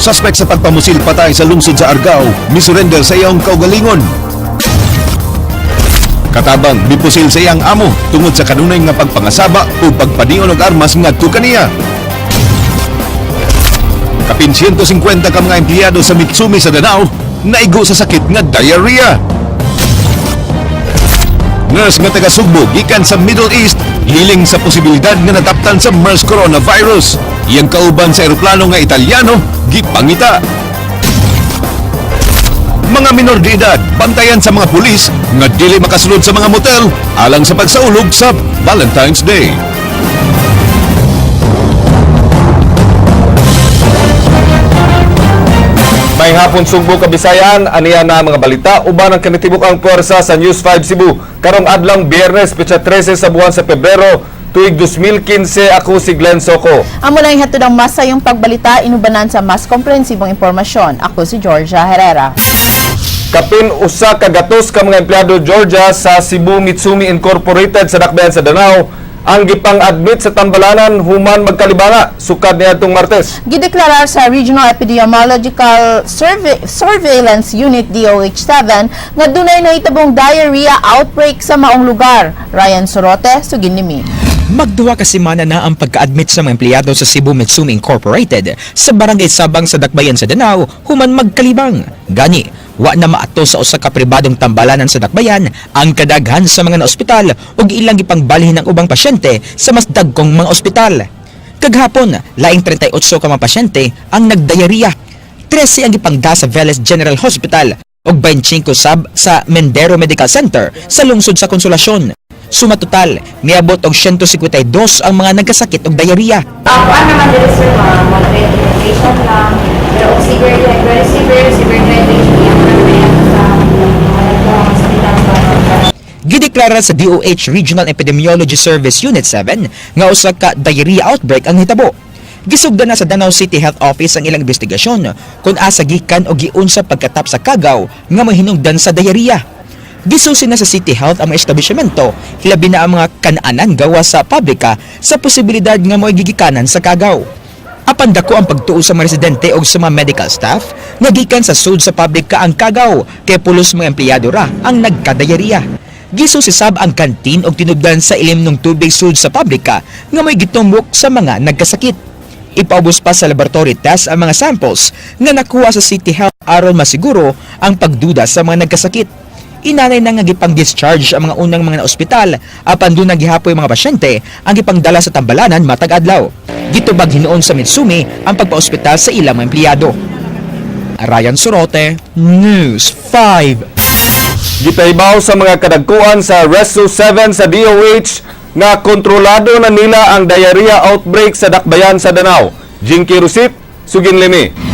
Suspect sa pagpamusil patay sa lungsod sa Argao, misurrender sa iyang kaugalingon. Katabang mipusil sa iyang amo tungod sa kanunay nga pagpangasaba o pagpanion og armas ngadto kaniya. Kapin 150 ka mga empleyado sa Mitsumi sa Danao naigo sa sakit nga diarrhea. Nurse nga taga Sugbo gikan sa Middle East hiling sa posibilidad nga nataptan sa MERS coronavirus. Iyang kauban sa eroplano nga Italiano gipangita. Mga minor de edad bantayan sa mga pulis nga dili makasulod sa mga motel alang sa pagsaulog sa Valentine's Day. May hapon Sugbo Kabisayan, aniya na mga balita uban ang kanitibuk-ang puwersa sa News 5 Cebu. Karong adlang Biyernes, petsa 13 sa buwan sa Pebrero, tuig 2015, ako si Glenn Soco. Amo lang hatod ang masa yung pagbalita inubanan sa mas komprehensibong impormasyon. Ako si Georgia Herrera. Kapin usa ka gatos ka mga empleyado Georgia sa Cebu Mitsumi Incorporated sa Dakbayan sa Danao ang gipang-admit sa tambalanan human magkalibanga sukad niadtong Martes. Gideklarar sa Regional Epidemiological Surveillance Unit DOH-7 nga dunay nahitabong diarrhea outbreak sa maong lugar. Ryan Sorote, Suginimi. Magduwa ka semana na ang pagka-admit sa mga empleyado sa Cebu Mitsumi Incorporated sa Barangay Sabang sa Dakbayan sa Danao human magkalibang. Gani, wa na maato sa usa ka pribadong tambalanan sa Dakbayan ang kadaghan sa mga ospital ug ilang gipangbalhin ng ubang pasyente sa mas dagkong mga ospital. Kaghapon, laing 38 ka mga pasyente ang nagdiarrhea. 13 ang gipangda sa Veles General Hospital ug 25 sab sa Mendero Medical Center sa lungsod sa Konsolasyon. Sumatotal, niabot og 152 ang mga nagkasakit og diarrhea. Ano naman dito sir, moderate irritation lang, pero severe, like very severe dehydration yan sa hospital ba. Gideklara sa DOH Regional Epidemiology Service Unit 7 nga usa ka diarrhea outbreak ang hitabo. Gisugdan na sa Danao City Health Office ang ilang investigasyon kung asa gikan o giunsa pagkatap sa kagaw nga mahinungdan sa diarrhea. Gisusi na sa City Health ang mga establishmento, hilabi na ang mga kanaanan gawa sa pabrika sa posibilidad nga mo'y gigikanan sa kagaw. Apan dako ang pagtuo sa mga residente o sa mga medical staff nga gikan sa sud sa pabrika ang kagaw kay pulos mga empleyado ra ang nagkadayarya. Gisusi sab ang kantin og tinubdan sa ilim ng tubig sud sa pabrika nga may gitumbok sa mga nagkasakit. Ipaubos pa sa laboratory test ang mga samples nga nakuha sa City Health aron masiguro ang pagduda sa mga nagkasakit. Inanay na nga gipang-discharge ang mga unang mga ospital apan doon nagihapoy mga pasyente ang gipangdala sa tambalanan matag adlaw. Gitubag hinuon sa Mitsumi ang pagpa-ospital sa ilang mga empleyado. Ryan Sorote, News 5. Gipaibaw sa mga kadagkuan sa Reso 7 sa DOH nga kontrolado na nila ang diarrhea outbreak sa Dakbayan sa Danao. Jinky Rusip, Suginlimi.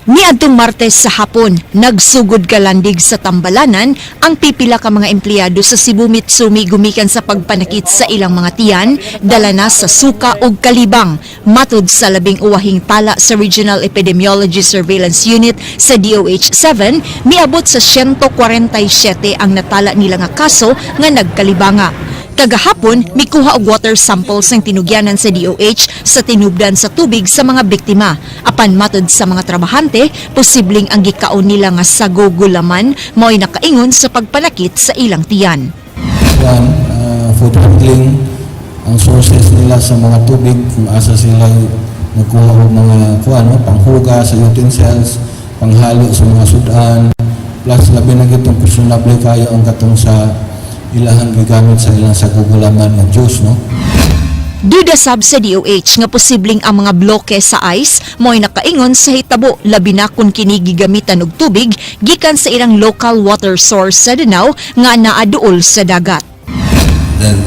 Niadtong Martes sa hapon, nagsugod kalandig sa tambalanan ang pipila ka mga empleyado sa Cebu Mitsumi gumikan sa pagpanakit sa ilang mga tiyan, dala na sa suka ug kalibang. Matud sa labing uwahing tala sa Regional Epidemiology Surveillance Unit sa DOH-7, miabot sa 147 ang natala nila nga kaso nga nagkalibanga. Kagahapon, mikuha og water samples ng tinugyanan sa DOH sa tinubdan sa tubig sa mga biktima. Apan matod sa mga trabahante, posibleng ang gikaon nila nga sagugulaman mao'y nakaingon sa pagpanakit sa ilang tiyan. Food handling, ang sources nila sa mga tubig, kung asa sila nagkuha ng mga panghuga sa utensils, panghalo sa mga sudan, plus labi na gitong personable kayo ang katong sa ilahan gigamit sa ilang sagugulaman ng juice, no? Duda sab sa DOH nga posibleng ang mga bloke sa ice mo'y nakaingon sa hitabo labi na kung kini gigamitan og tubig gikan sa ilang local water source sa Danao nga naaduol sa dagat. Then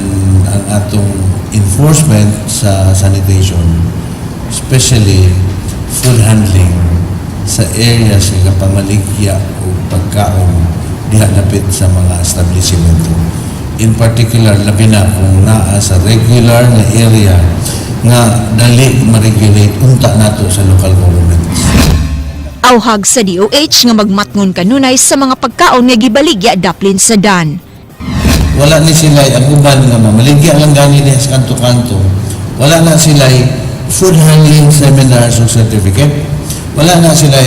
ang atong enforcement sa sanitation, especially food handling sa areas nga pamaligya o pagkaon diha lapit sa mga establishmento. In particular, labi na kung naa sa regular na area nga dali ma-regulate unta nato sa local governments. Awhag sa DOH nga magmatngon kanunay sa mga pagkaon nga gibaligya daplin sa dan. Wala ni sila ang uban nga mamaligya lang gani diha sa kanto-kanto Wala na sila food handling seminars o certificate. Wala na sila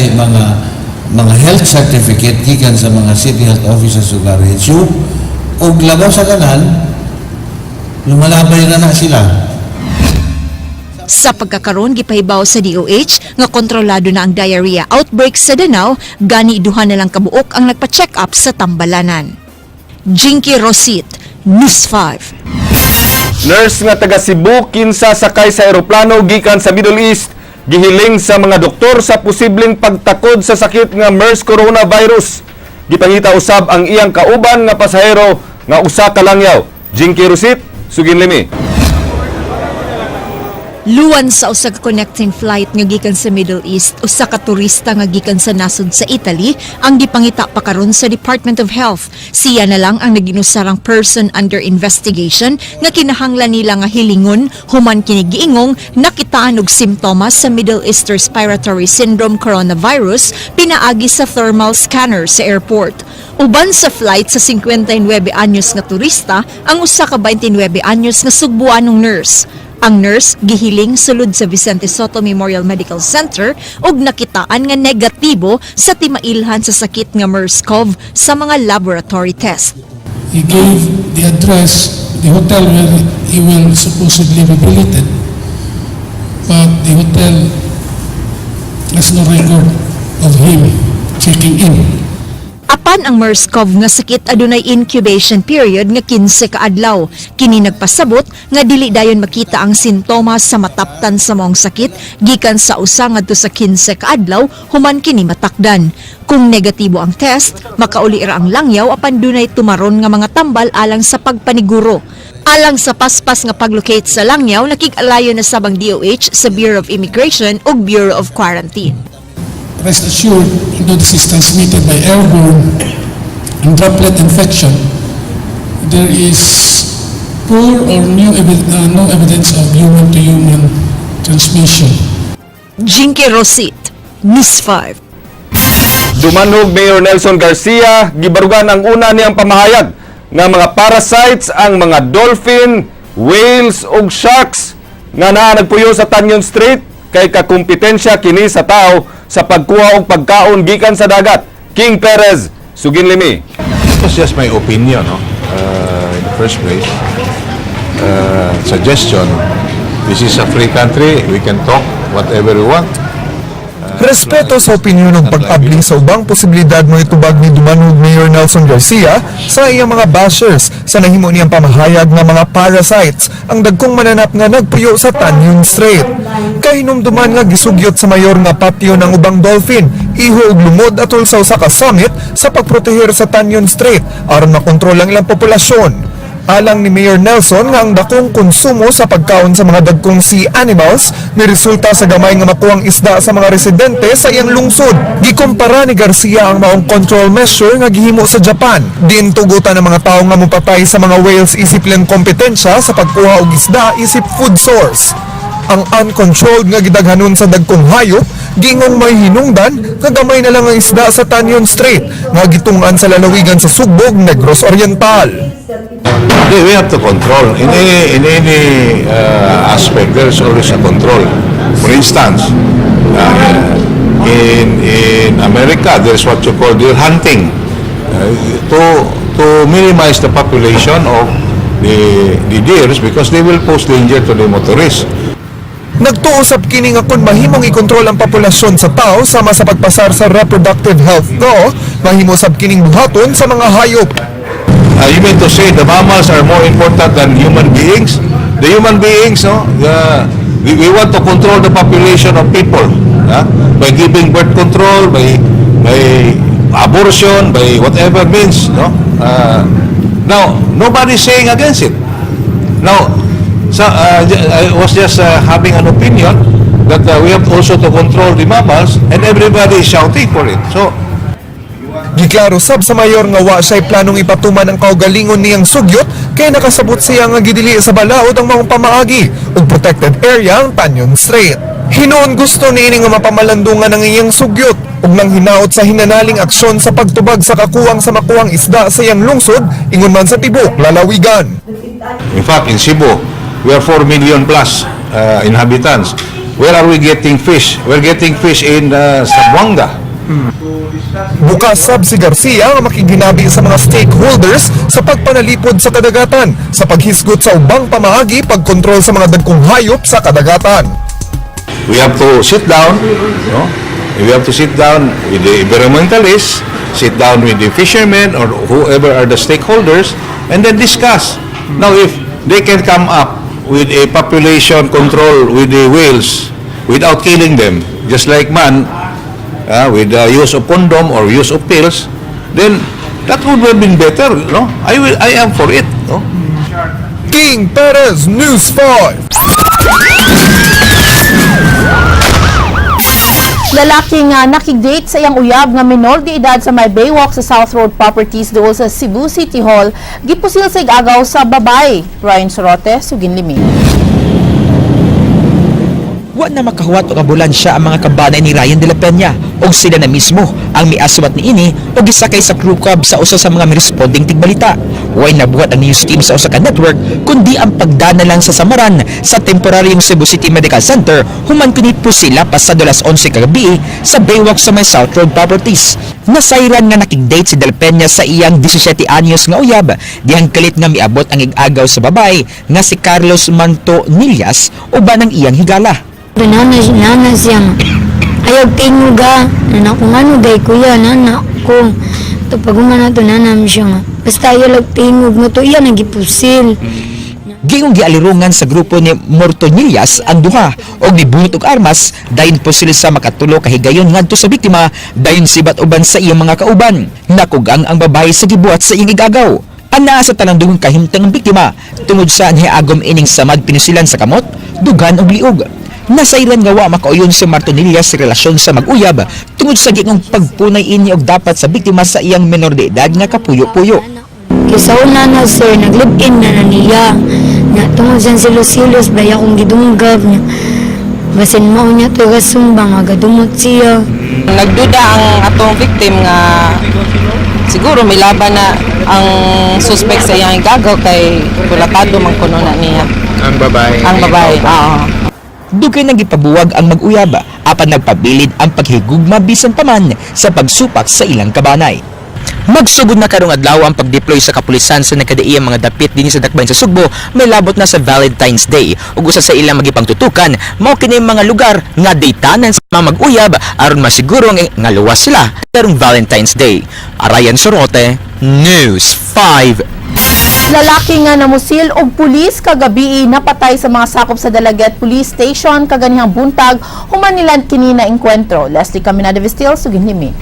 mga health certificate gikan sa mga city health officers o RHU. O labaw sa kanan, lumalabay na sila. Sa pagkakaroon gipahibaw sa DOH nga kontrolado na ang diarrhea outbreak sa Danao, gani duha na lang kabuok ang nagpa-check up sa Tambalanan. Jinky Rosit, News 5. Nurse nga taga Cebu kinsa sakay sa eroplano gikan sa Middle East gihiling sa mga doktor sa posibleng pagtakod sa sakit nga MERS coronavirus. Gipangita usab ang iyang kauban nga pasahero nga usa ka langyaw. Jinky Rosit, Sugin Limi. Luwan sa usa ka connecting flight nga gikan sa Middle East, usa ka turista nga gikan sa nasod sa Italy ang gipangita pa karon sa Department of Health. Siya na lang ang naginusarang person under investigation nga kinahanglan nila nga hilingon human kini giingong nakitaan og simptomas sa Middle East Respiratory Syndrome coronavirus pinaagi sa thermal scanner sa airport. Uban sa flight sa 59 anyos nga turista ang usa ka 29 anyos nga Sugbuanong nurse. Ang nurse gihiling sulod sa Vicente Soto Memorial Medical Center ug nakitaan nga negatibo sa timailhan sa sakit nga MERS-CoV sa mga laboratory test. He gave the address, the hotel where he will supposedly be billeted, but the hotel has no record of him checking in. Apan ang MERS-CoV nga sakit adunay incubation period nga 15 ka adlaw. Kini nagpasabot nga dili dayon makita ang sintomas sa mataptan sa maong sakit gikan sa usa ngadto sa 15 ka adlaw human kini matakdan. Kung negatibo ang test, makauli ra ang langyaw apan dunay tumaron nga mga tambal alang sa pagpaniguro. Alang sa paspas nga paglocate sa langyaw, nakig-alayo na sabang DOH sa Bureau of Immigration ug Bureau of Quarantine. Rest assured, although this is transmitted by airborne and droplet infection, there is poor or no evidence of human-to-human transmission. Jinky Rosit, News 5. Dumanog Mayor Nelson Garcia, gibarugan ang una niyang pamahayag nga mga parasites ang mga dolphin, whales ug sharks nga naa nagpuyo sa Tanyon Strait kay kakumpetensya kini sa tao sa pagkuha og pagkaon gikan sa dagat. King Perez, Sugin Limi. It was just my opinion, no? In the first place. Suggestion. This is a free country. We can talk whatever we want. Respeto sa opinyon ng pag-abli sa ubang posibilidad mo itubag ni Dumanog Mayor Nelson Garcia sa iyang mga bashers sa nahimo niyang pamahayag ng mga parasites ang dagkong mananap nga nagpuyo sa Tanyon Strait. Kahinumduman nga gisugyot sa mayor nga patio ng ubang dolphin, iho ug lumod atol sa usa ka summit sa pagproteher sa Tanyon Strait aron makontrol ang ilang populasyon. Alang ni Mayor Nelson nga ang dakong konsumo sa pagkaon sa mga dagkong sea animals may resulta sa gamay nga makuwang isda sa mga residente sa iyang lungsod. Gikumpara ni Garcia ang maong control measure nga gihimo sa Japan. Diin tugutan ng mga tao nga mupatay sa mga whales isip lang kompetensya sa pagkuha og isda isip food source. Ang uncontrolled nga gidaghanon sa dagkong hayop gingong may hinungdan nga gamay na lang ang isda sa Tanyon Strait nga gitungan sa lalawigan sa Sugbog, Negros Oriental. We have to control. In any aspect, there's always a control. For instance, in America, there's what you call deer hunting. To minimize the population of the deers because they will pose danger to the motorists. Nagtuusap kini nga kung mahimong ikontrol ang populasyon sa tao sama sa pagpasar sa reproductive health law, mahimo sab kining buhaton sa mga hayop. You mean to say the mammals are more important than human beings? The human beings, no? We want to control the population of people by giving birth control, by abortion, by whatever means, no? Now, nobody's saying against it. Now, I was just having an opinion that we have also to control the mammals, and everybody is shouting for it. So, Giklaro sab sa mayor nga wa siya'y planong ipatuman ang kaugalingon niyang sugyot kay nakasabot siya nga gidili sa balaod ang mga pamaagi ug protected area ang Tanyon Strait. Hinuon gusto niini nga mapamalandungan ang iyang sugyot ug nang hinaot sa hinanaling aksyon sa pagtubag sa kakuwang sa makuwang isda sa iyang lungsod ingon man sa tibok lalawigan. in fact, in Cebu, we are 4 million plus inhabitants. Where are we getting fish? We're getting fish in Zamboanga. Bukas sab si Garcia ang makiginabi sa mga stakeholders sa pagpanalipod sa kadagatan sa paghisgot sa ubang pamaagi pagkontrol sa mga dagkong hayop sa kadagatan. We have to sit down, no? We have to sit down with the environmentalists, sit down with the fishermen or whoever are the stakeholders, and then discuss. Now, if they can come up with a population control with the whales without killing them, just like man, with the use of condom or use of pills, then that would have been better, no? I am for it, no? King Perez, News 5. Lalaking nakidate sa iyang uyab nga minor de edad sa may Baywalk sa South Road Properties dool sa Cebu City Hall, gipusil sa igagaw sa babay. Ryan Sorote, Suginlimi. Wa na makahuwat og ambulansya ang mga kabanay ni Ryan de la Peña og sila na mismo ang miasumat ni ini og gisakay sa crew cab sa usa sa mga responding tigbalita. Way nabuhat ang news team sa usa ka network kundi ang pagdana lang sa samaran sa temporaryong Cebu City Medical Center human kunit po sila pasado alas 11 kagabi sa Baywalk sa may South Road Properties. Nasayran nga nakig-date si Del Peña sa iyang 17 anyos nga uyab dihang kalit nga miabot ang igagaw sa babay nga si Carlos Manto Nillas uban ang iyang higala. Nana siyang ayaw tinguga nana ko nga nugay kuya nana ko to pagungan na to nanam siya nga basta ayaw lang tingog mo to iya nagipusil. Gingong gialirungan sa grupo ni Mortonillas ang duha og nibunot og armas dayon po sila sa makatulo ka higayon ngadto sa biktima dayon sibat uban sa iyang mga kauban. Nakugang ang babae sa gibuhat sa iyang igagaw. Ana sa tanang dugong kahimtang ang biktima tungod sa niagom ining samad pinusilan sa kamot, dugan og liog. Nasayran nga wa makauyon si Martonillas sa relasyon sa mag-uyab tungod sa gingong pagpunay ini og dapat sa biktima sa iyang menor de edad nga kapuyo-puyo. Kisauna na sir naglibin na niya nga tungod sa silos-silos baya kong gidunggab niya basin mo niya to gasumba nga gadumot siya. Nagduda ang atong victim nga siguro may laban na ang suspect sa iyang igagaw kay kulatado man kuno na niya. Ang babae. Oo. Dugay nang gipabuwag ang mag-uyab apan nagpabilid ang paghigugma bisan pa man sa pagsupak sa ilang kabanay. Magsugod na karong adlaw ang pagdeploy sa kapulisan sa nagkadaiyang mga dapit dinhi sa Dakbayan sa Sugbo may labot na sa Valentine's Day ug usa sa ilang magipangtutukan mao kini mga lugar nga daytanan sa mga mag-uyab aron masiguro nga luwas sila karong Valentine's Day. Ryan Sorote, News 5. Lalaki nga namusil og pulis kagabi napatay sa mga sakop sa Dalaget Police Station kaganihang buntag human nila kini na engkwentro. Leslie Caminada Vistil, Suginlimi.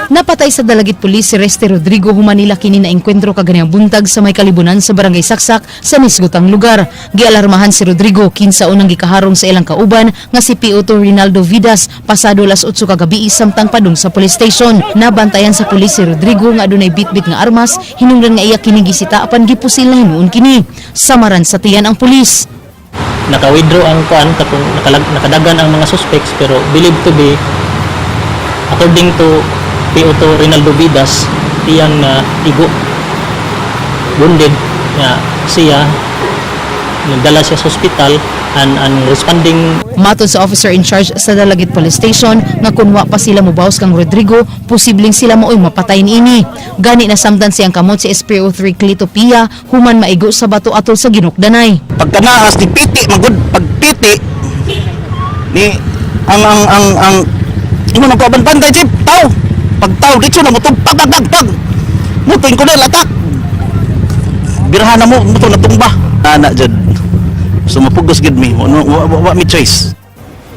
Napatay sa Dalagit Police si Reste Rodrigo humanila kini na engkwentro kaganihang buntag sa may kalibunan sa Barangay Saksak sa misgutang lugar. Gialarmahan si Rodrigo kinsa unang gikaharong sa ilang kauban nga si PO2 Rinaldo Vidas pasado alas 8 kagabi samtang padung sa police station. Nabantayan sa pulis si Rodrigo nga adunay bitbit nga armas hinungdan nga iya kini gisita apan gipusil na hinuon kini. Samaran sa tiyan ang pulis. Naka-withdraw ang kuan tapos nakadagan ang mga suspects pero believed to be according to PO2 Rinaldo Vidas iyang igo wounded nga siya nagdala siya sa ospital and responding. Matod sa officer in charge sa Dalagit Police Station nga kunwa pa sila mobaws kang Rodrigo posibleng sila maoy mapatay niini. Gani na samdan siyang kamot si SPO3 Clito Pia human maigo sa bato atol sa ginukdanay. Pagkanaas ni piti magud pagpiti ni ang ino nagkaban bantay chip tao pagtaw dito na mutong pag muting ko na latak birahan na mo muto na tumba anak dyan sumapugos gid mi wa mi choice.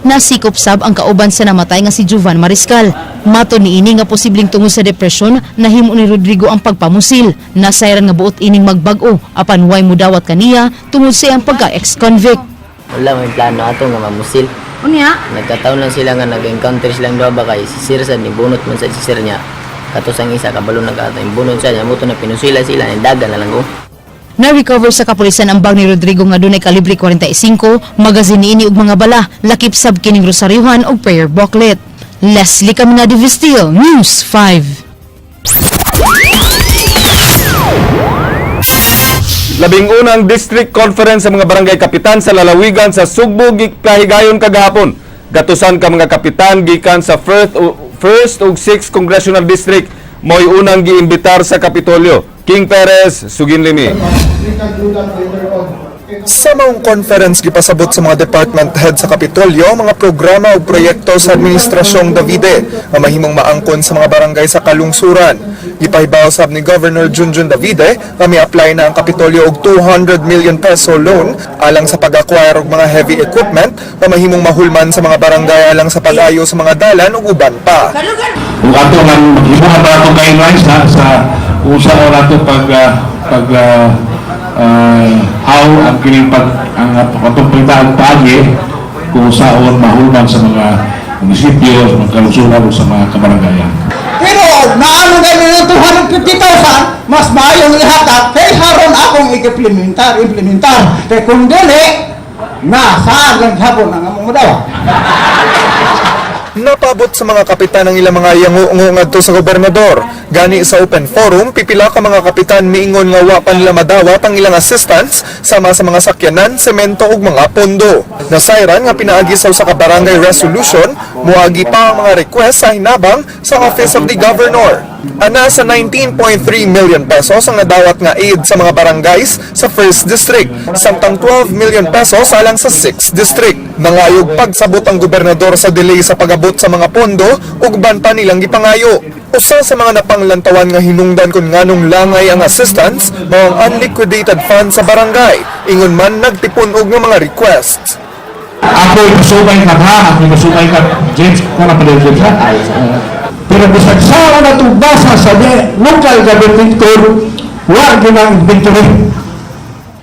Nasikop sab ang kauban sa namatay nga si Jovan Mariscal. Mato ni ini nga posibleng tungod sa depresyon nahimo ni Rodrigo ang pagpamusil. Nasayran nga buot ining magbag-o apan way mudawat kaniya tungod sa iyang pagka-ex-convict. Wala may plano ato nga mamusil. Unya? Nagkataon lang sila nga nag-encounter silang duha ba kay si Sir sa ni bunot man sa si Sir niya. Katos ang isa kabalo nagkataon yung bunot sa niya muto na pinusila sila ni dagan na lang ko. Na-recover sa kapulisan ang bag ni Rodrigo nga dunay kalibre 45, magazine niini ug mga bala, lakip sab kining rosaryohan ug prayer booklet. Leslie Caminada Vistil, News 5. Labing-unang district conference sa mga barangay kapitan sa lalawigan sa Sugbo gipahigayon kagahapon. Gatusan ka mga kapitan gikan sa first ug 6th congressional district mo'y unang giimbitar sa Kapitolyo. King Perez, Suginlimi. Sa maong conference gipasabot sa mga department head sa Kapitolyo mga programa ug proyekto sa Administrasyong Davide nga mahimong maangkon sa mga barangay sa kalungsuran. Gipahibaw sab ni Governor Junjun Davide nga mi-apply na ang Kapitolyo og 200 million peso loan alang sa pag-acquire og mga heavy equipment nga mahimong mahulman sa mga barangay alang sa pag-ayo sa mga dalan ug uban pa. Kung ato man ibuhat pa ato guidelines sa usa ora to how ang kining ang atong pagtaan paagi kung saan mahulman sa mga munisipyo, sa mga kalusuran o sa mga kabarangayan. Pero naano na nila 250,000, mas maayong ihatag, kay haron akong implementar. Kaya kung dili, nasa lang hapon ang among daw. Napabot sa mga kapitan ang ilang mga yango ngadto sa gobernador. Gani sa open forum, pipila ka mga kapitan miingon nga wa pa nila madawat ang ilang assistance sama sa mga sakyanan, semento ug mga pondo. Nasayran nga pinaagi sa usa ka barangay resolution, muagi pa ang mga request sa hinabang sa Office of the Governor. Ana sa 19.3 million pesos ang nadawat nga aid sa mga barangays sa 1st District, samtang 12 million pesos alang sa 6th District. Nangayog pagsabot ang gobernador sa delay sa pag-abot sa mga pondo ug banta nilang gipangayo. Usa sa mga napanglantawan nga hinungdan kung nganong langay ang assistance mao ang unliquidated funds sa barangay. Ingon man nagtipon og nga mga requests. Ako ikusubay ka ha, ako ikusubay ka, James, kung napaligid ha. Pero bisag sa na itong basa sa local government code, huwag ginang inventory.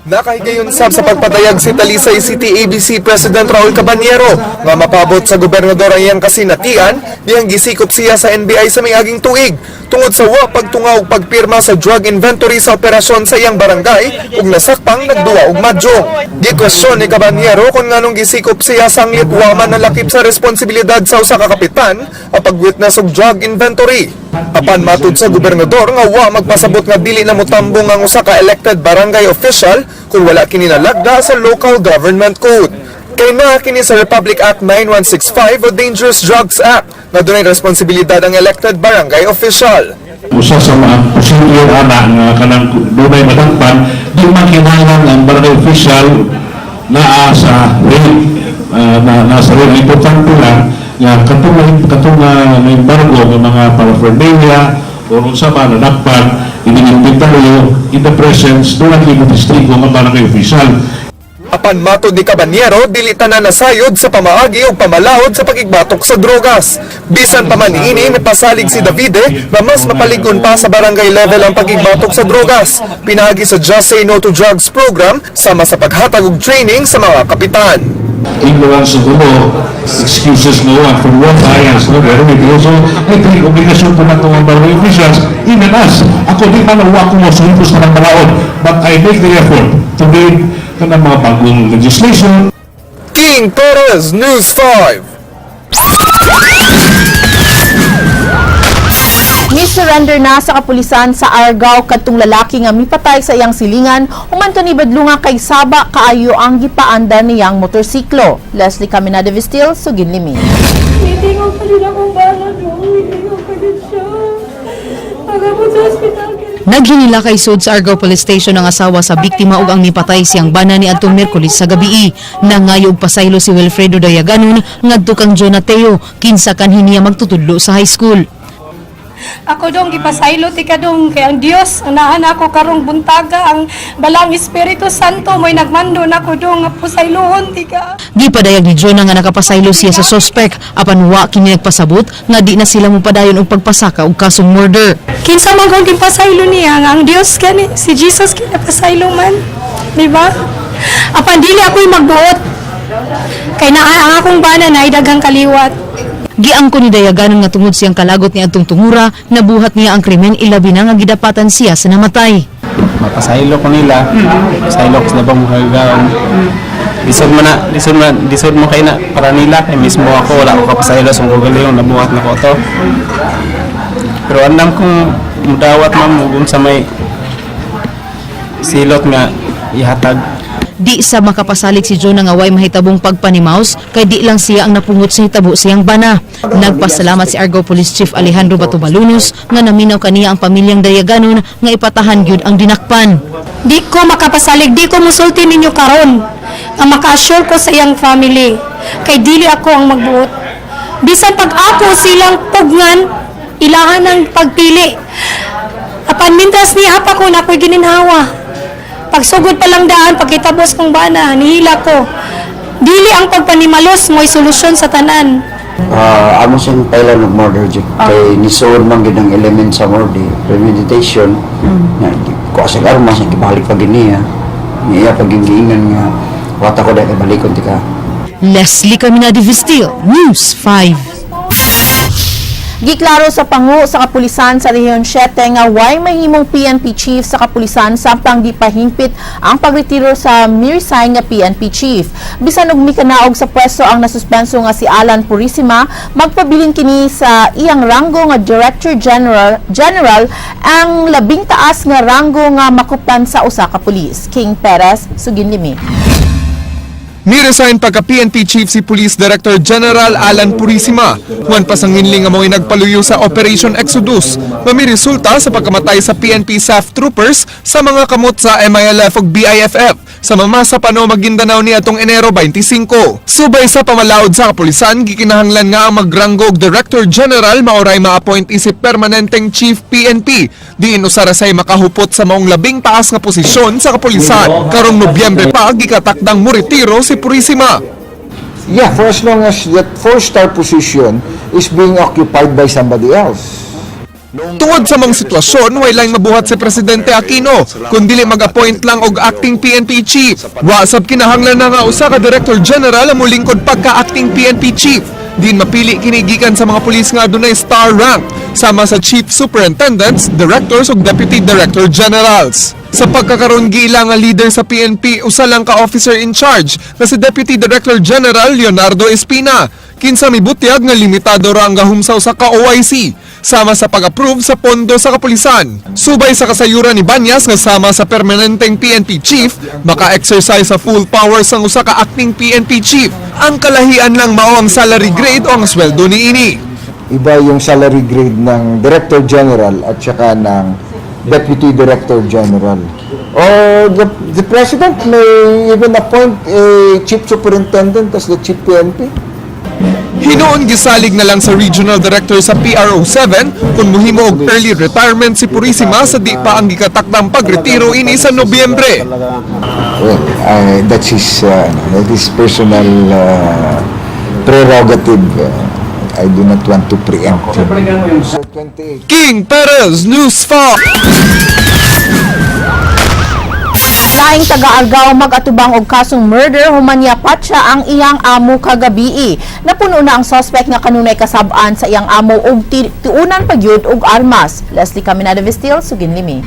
Nakahigayon sab sa pagpadayag si Talisay City ABC President Raul Cabanyero nga mapabot sa gobernador ang iyang kasinatian diyang gisikop siya sa NBI sa miaging tuig tungod sa wa pagtunga og pagpirma sa drug inventory sa operasyon sa iyang barangay ug nasakpang nagduwa og madyong. Gikwestiyon ni Cabanyero kung nganong gisikop siya sanglit wa man nalakip sa responsibilidad sa usa ka kapitan ang pag-witness og drug inventory. Apan matud sa gobernador nga wa magpasabot nga dili na motambong ang usa ka elected barangay official kung wala kini nalagda sa local government code. Kay na kini sa Republic Act 9165 o Dangerous Drugs Act na dunay responsibilidad ang elected barangay official. Usa sa mga posibleng anak nga kanang dunay madangpan, di makinahanglan ang barangay official na sa nasa rin importante lang nga katong embargo ng mga paraphernalia o sa mga nadakpan ini-inventaryo in the presence doon ang distrito ng barangay official. Apan matod ni Cabanyero, dili tanan nasayod sa pamaagi o pamalahod sa pagigbatok sa drogas. Bisan pa man niini, mipasalig si Davide na mas mapaligon pa sa barangay level ang pagigbatok sa drogas. Pinagi sa Just Say No to Drugs program sama sa paghatag og training sa mga kapitan. Ignorance of the law, excuses no one for what bias, no, pero also, I think, obligasyon po na itong barangay officials, even us, ako di man nawa ko masumpos na ng malaon, but I make the effort to bring ka ng mga bagong legislation. King Perez, News 5. Ni-surrender na sa kapulisan sa Argao kadtong lalaki nga mipatay sa iyang silingan humanto ni badlunga kay saba kaayo ang gipaanda niyang motorsiklo. Leslie Caminada Vistil, Suginlimi. Hindi ko pa rin akong bala doon. Hindi ko pa rin siya. Pagkabot sa hospital. Naghinila kay sud sa Argao Police Station ang asawa sa biktima ug ang mipatay siyang bana ni adtong Miyerkules sa gabii. Nangayo og pasaylo si Wilfredo Dayaganon ngadto kang Jonateo kinsa kanhi niya magtutudlo sa high school. Ako dong gipasaylo ti kadong kay ang Dios anahan ako karong buntaga ang balang Espiritu Santo mo'y nagmando nako dong nga pasaylohon ti ka. Gipadayag ni Jonah nga nakapasaylo siya sa suspect apan wa kini nagpasabot nga di na sila mopadayon og pagpasaka og kasong murder. Kinsa man kung gipasaylo niya nga ang Dios kani si Jesus kinapasaylo man, di ba? Apan dili ako'y magbuot. Kay naa ang akong bana na daghang kaliwat. Giangko ni Dayaganon nga tungod siyang kalagot ni adtong tungura nabuhat niya ang krimen ilabi na nga gidapatan siya sa namatay. Mapasaylo ko nila. Pasaylo ko sila bang mahagaon. Disod mo kayo na para nila kay mismo ako wala ko kapasaylo sa Google yung nabuhat na ko to. Pero andam kong mudawat man sa may silot nga ihatag. Di sa makapasalig si John nga way mahitabong pagpanimaus kay di lang siya ang napungot sa hitabo siyang bana. Nagpasalamat si Argao Police Chief Alejandro Batubalunos nga naminaw kaniya ang pamilyang Dayaganon nga ipatahan gyud ang dinakpan. Di ko makapasalig, di ko musulti ninyo karon nga maka-assure ko sa iyang family kay dili ako ang magbuot. Bisan pag ako silang pugngan, ilahan ng pagpili. Apan mintas niya pa ko na ako'y gininhawa. Pagsugod pa lang daan, pagkitabos kong bana, nihila ko. Dili ang pagpanimalos mo'y solusyon sa tanan. Amo siyang pailan ng murder Jack. Kay nisuon man gid ang element sa murder, premeditation. Na ko sa armas ang gibalik pag niya. Niya paginginan nga wata ko dai balikon tika. Leslie Caminadi Vistil, News 5. Giklaro sa pangu sa kapulisan sa Rehiyon 7 nga way mahimong PNP chief sa kapulisan samtang di pahimpit ang pagretiro sa mi-resign nga PNP chief. Bisan og mikanaog sa pwesto ang nasuspenso nga si Alan Purisima, magpabiling kini sa iyang ranggo nga Director General ang labing taas nga ranggo nga makuptan sa usa ka pulis. King Perez, Suginlimi. Ni-resign pagka-PNP Chief si Police Director General Alan Purisima. Juan pasanginling nga mo'y nagpaluyo sa Operation Exodus. Mamiresulta sa pagkamatay sa PNP SAF troopers sa mga kamot sa MILF ug BIFF sa mamasa pano Maguindanao ni atong Enero 25. Subay sa pamalaod sa kapulisan, gikinahanglan nga ang magranggo og Director General maoray ma-appoint isip permanenteng Chief PNP. Diin usara say makahupot sa maong labing taas nga posisyon sa kapulisan. Karong Nobyembre pa gikatakdang moretiro si Purisima. Yeah, for as long as that 4-star position is being occupied by somebody else. Tungod sa mga sitwasyon, way lang mabuhat si Presidente Aquino, kundili mag-appoint lang og acting PNP chief. Wasab kinahanglan na nga usa ka Director General ang mulingkod pagka-acting PNP chief. Din mapili kinigikan sa mga pulis nga adunay star rank, sama sa Chief Superintendents, Directors ug Deputy Director Generals. Sa pagkakaroon giila nga leader sa PNP, usa lang ka officer in charge na si Deputy Director General Leonardo Espina. Kinsa mibutyag nga limitado ra ang gahumsaw sa ka-OIC, sama sa pag-approve sa pondo sa kapulisan. Subay sa kasayuran ni Banyas nga sama sa permanenteng PNP chief, maka-exercise sa full powers ang usa ka acting PNP chief. Ang kalahian lang mao ang salary grade o ang sweldo niini. Iba yung salary grade ng Director General at saka ng Deputy Director General. Or the President may even appoint a Chief Superintendent as the Chief PNP. Hinoon gisalig na lang sa Regional Director sa PRO7 kung muhimo og early retirement si Purisima sa di pa ang gikatakdang pagretiro ini sa Nobyembre. Well, that's his personal prerogative. I do not want to preempt him. King Perez, News 5. Laing taga-Argao mag-atubang og kasong murder humanya patsa ang iyang amo kagabii. Napuno na ang suspect nga kanunay kasab-an sa iyang amo og tiunan pagyud og armas. Leslie Caminada Vistil, Suginlimi.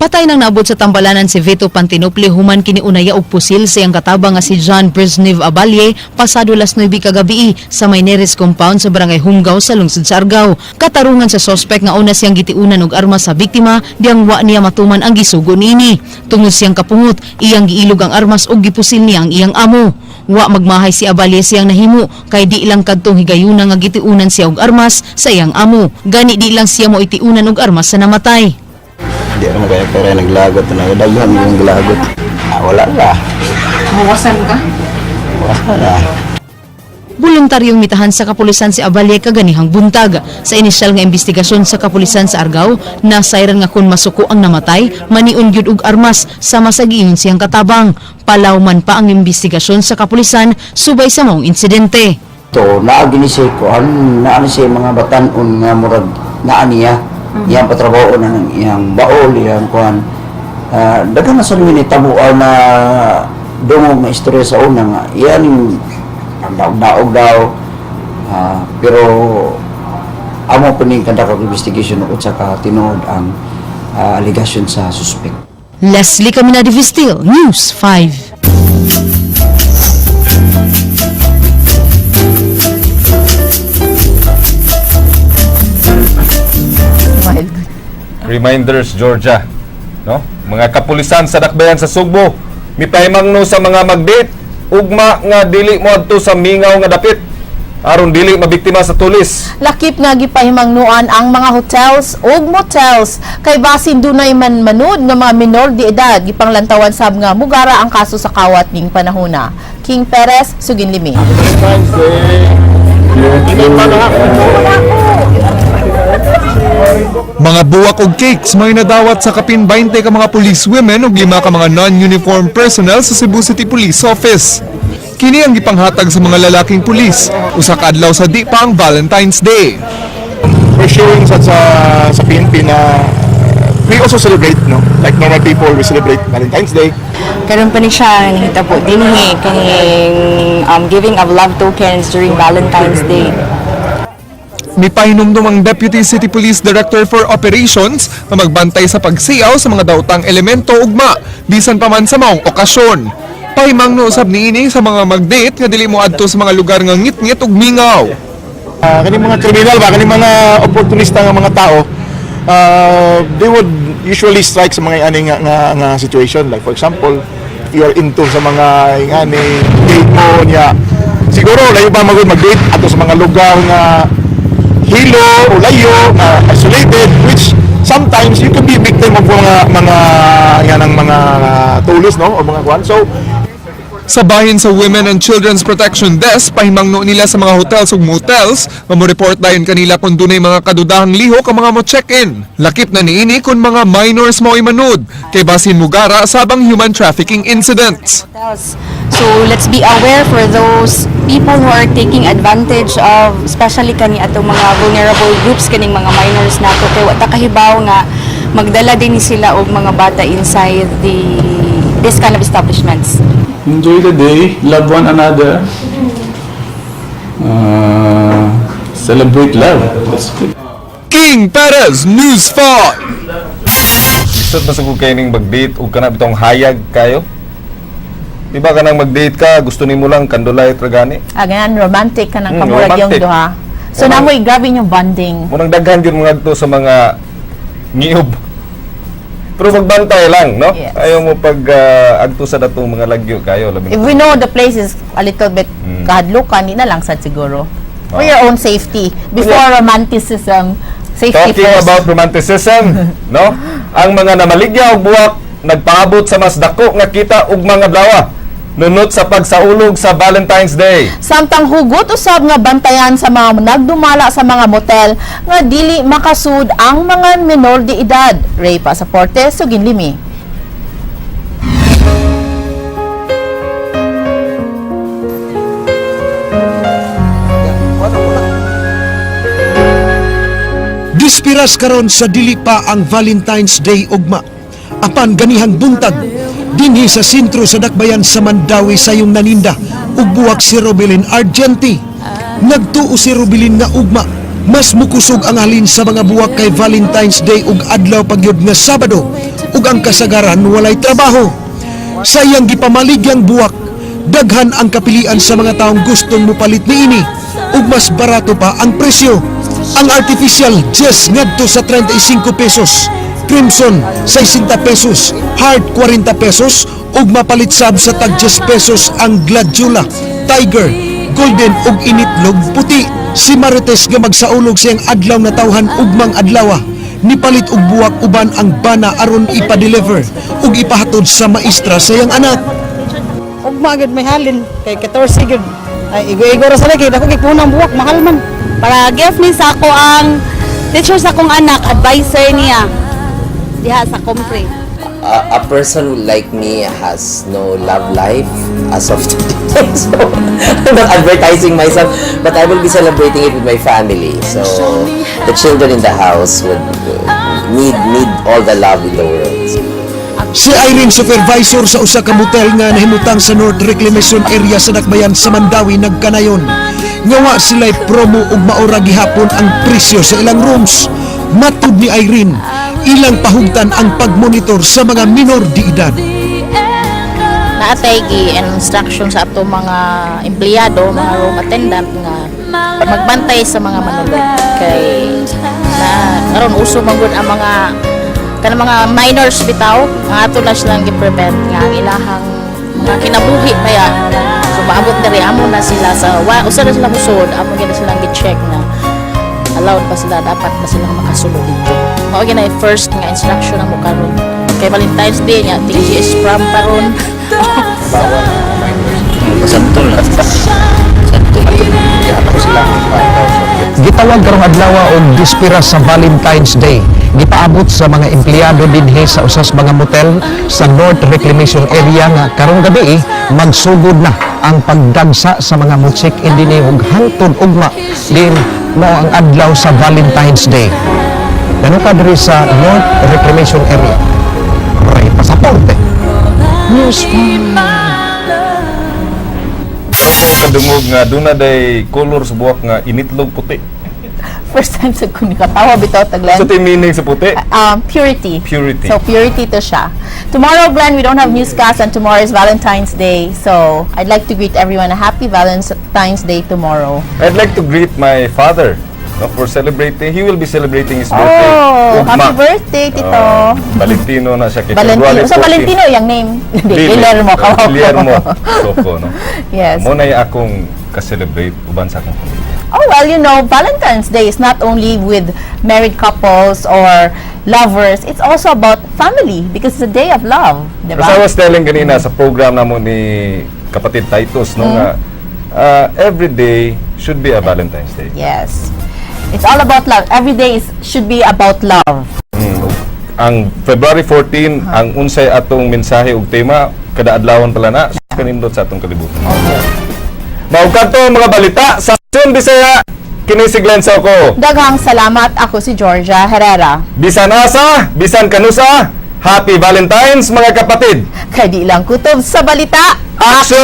Patay nang naabot sa tambalanan si Vito Pantinople human kini unaya og pusil sa iyang katabang nga si John Brezhnev Abalye pasado las 9 kagabii sa Mayneres compound sa barangay Humgao sa lungsod sa Argao. Katarungan sa suspect nga una siyang gitiunan og armas sa biktima diyang wa niya matuman ang gisugo niini. Tungod siyang kapungot, iyang giilog ang armas og gipusil niya ang iyang amo. Wa magmahay si Abalye siyang nahimo kay di lang kadtong higayuna nga gitiunan siya og armas sa iyang amo. Gani di lang siya mo itiunan og armas sa namatay. Di naman kaya pera naglagot na daghan yung glagot. Wala la. Mawasan ka? Wala la. Voluntaryong mitahan sa kapulisan si Abalye kaganihang buntag. Sa inisyal nga investigasyon sa kapulisan sa Argao, nasayran nga kun masuko ang namatay, maniun gyud og armas sama sa giingon siyang katabang. Palawman pa ang investigasyon sa kapulisan subay sa maong insidente. To naagini siya ko naani siya mga batan-on nga murag naaniya. Iyang patrabaho na ng iyang baol, iyang kuhan. Dagan na sa lumin tabuan na dungog na istorya sa una nga. Iyan yung daog daw. Pero amo po ning kadakag investigation o sa tinuod ang allegation sa suspect. Leslie Caminadi Vistil, News 5. Reminders Georgia, no? Mga kapulisan sa dakbayan sa Sugbo mipahimangno sa mga mag-date ugma nga dili mo adto sa mingaw nga dapit aron dili mabiktima sa tulis. Lakip nga gipahimangnuan ang mga hotels ug motels kay basin dunay man manud nga mga minor de edad gipanglantawan sab nga mugara ang kaso sa kawat ning panahona. King Perez, Suginlimi. Mga buwak og cakes may nadawat sa kapin 20 ka mga police women ug 5 ka mga non-uniform personnel sa Cebu City Police Office. Kini ang gipanghatag sa mga lalaking pulis usa ka adlaw sa di pa ang Valentine's Day. We're showing sa PNP na we also celebrate, no? Like normal people, we celebrate Valentine's Day. Karon pa ni siya nahitabo dinhi kaning giving of love tokens during Valentine's Day. Mipahinumdum ang Deputy City Police Director for Operations na magbantay sa pagsiyaw sa mga daotang elemento ugma bisan pa man sa maong okasyon. Pahimangno usab niini sa mga mag-date nga dili mo adto sa mga lugar nga ngit-ngit ug mingaw. Kani mga kriminal ba, kani mga opportunista nga mga tao, they would usually strike sa mga ani nga situation. Like for example, you are into sa mga ingani date mo niya. Siguro layo ba mag-date ato sa mga lugar nga hilo o layo, isolated, which sometimes you can be victim of mga tulis, no, o mga kwan. So Sa bahin sa Women and Children's Protection Desk, pahimangno nila sa mga hotels ug motels, report dayon kanila kung dunay mga kadudahang lihok ang mga mo check-in. Lakip na niini kung mga minors mo imanud, kay basin mugara sabang human trafficking incidents. So let's be aware for those people who are taking advantage of especially kani atong mga vulnerable groups kaning mga minors nato kay wa ta kahibaw nga magdala din sila og mga bata inside this kind of establishments. Enjoy the day, love one another, celebrate love. That's good. King Perez, News 5. Isot ba sa kayo ning mag-date o ka na bitong hayag kayo? Diba ka nang mag-date ka, gusto ni mo lang kandulay tragani? Ganyan, romantic ka ng kamurag yung romantic. duha. So, namoy grabe yung bonding. Munang daghan yun mga to sa mga ngiyog. Pero magbantay lang, no? Yes. Ayaw mo pag agto sa datong mga lagyo kayo. If we know the place is a little bit kahadlukan, di na lang sad siguro. For your own safety. Before romanticism, safety Talking first. about romanticism, no? Ang mga namaligya og buwak nagpaabot sa mas dako nga kita og mga adlaw nunot sa pagsaulog sa Valentine's Day. Samtang hugot usab nga bantayan sa mga nagdumala sa mga motel nga dili makasud ang mga menor de edad. Ray Pasaporte, Suginlimi. Dispiras karon sa dili pa ang Valentine's Day ugma. Apan ganihang buntag dinhi sa sentro sa dakbayan sa Mandawi sayong naninda ug buwak si Robilin Argenti. Nagtuo si Robilin nga ugma mas mukusog ang halin sa mga buwak kay Valentine's Day ug adlaw pagyud nga Sabado ug ang kasagaran walay trabaho. Sa iyang gipamaligyang buwak, daghan ang kapilian sa mga taong gustong mupalit niini ug mas barato pa ang presyo. Ang artificial jazz ngadto sa 35 pesos, Crimson 60 pesos, Hard 40 pesos ug mapalit sab sa tag 10 pesos ang Gladiola, Tiger, Golden ug initlog puti. Si Marites nga magsaulog siyang adlaw na tawhan ugmang adlaw. Nipalit og buwak uban ang bana aron ipa-deliver ug ipahatod sa maestra sa iyang anak. Ugma gud may halin kay 14 gud. Ay igo-igo ra sa lagi dako kay punang buwak mahal man. Para gift ni sa ako ang teacher sa akong anak, advisor niya diha sa Compre. A person like me has no love life as of today, so I'm not advertising myself, but I will be celebrating it with my family. So the children in the house would need all the love in the world. Si Irene, supervisor sa usa ka motel nga nahimutang sa North Reclamation Area sa Dakbayan sa Mandawi, nagkanayon. Ngawa sila'y promo ug maura gihapon ang presyo sa ilang rooms. Matud ni Irene, ilang pahugtan ang pagmonitor sa mga minor de edad. Naatay gi-instruction sa ato mga empleyado, mga room attendant nga magbantay sa mga manulog kay na karon uso man gud ang mga kanang mga minors bitaw nga ato na silang gi-prevent nga ang ilahang mga kinabuhi maya. So maabot diri amo na sila sa usa na sila musod, amo gyud silang gi-check na allowed pa sila, dapat ba silang makasulod dito. Mao gyud na yung first nga instruction na mo karon. Kay Valentine's Day nya TGS prom karon. Santol na. Gitawag karong adlaw og dispira sa Valentine's Day. Gipaabot sa mga empleyado dinhi sa usas mga motel sa North Reclamation Area nga karong gabi magsugod na ang pagdagsa sa mga mutsik dinhi og hangtod ugma din mao ang adlaw sa Valentine's Day. Nano ka diri sa North Reclamation Area. Ay pasaporte. News Kadungog nga doon na day color sa buwak nga initlog puti. First time sa kunikatawa bitaw ta Glenn. So ito yung meaning sa puti? Purity. Purity. So purity to siya. Tomorrow, Glenn, we don't have newscast and tomorrow is Valentine's Day. So I'd like to greet everyone a happy Valentine's Day tomorrow. I'd like to greet my father for celebrating. He will be celebrating his birthday. Oh, Ugma. happy birthday, Tito. Valentino na siya. kay Valentino. February So 14. Valentino yung name. Dili. Guillermo. Guillermo. Soko, no? Yes. Muna yung akong ka-celebrate uban sa akong pamilya. Oh, well, you know, Valentine's Day is not only with married couples or lovers. It's also about family because it's a day of love. Diba? As I was telling kanina sa program namo ni kapatid Titus, no, nga, every day should be a Valentine's Day. Yes. It's all about love. Every day should be about love. Ang February 14, ang unsay atong mensahe ug tema, kada adlawon pala na, kanindot sa atong kalibutan. Okay. Maugkanto mga balita sa Aksyon Bisaya, kini si Glenn Soko. Daghang salamat. Ako si Georgia Herrera. Bisan asa, bisan kanusa, Happy Valentine's mga kapatid! Kay di lang kutob sa balita. Action!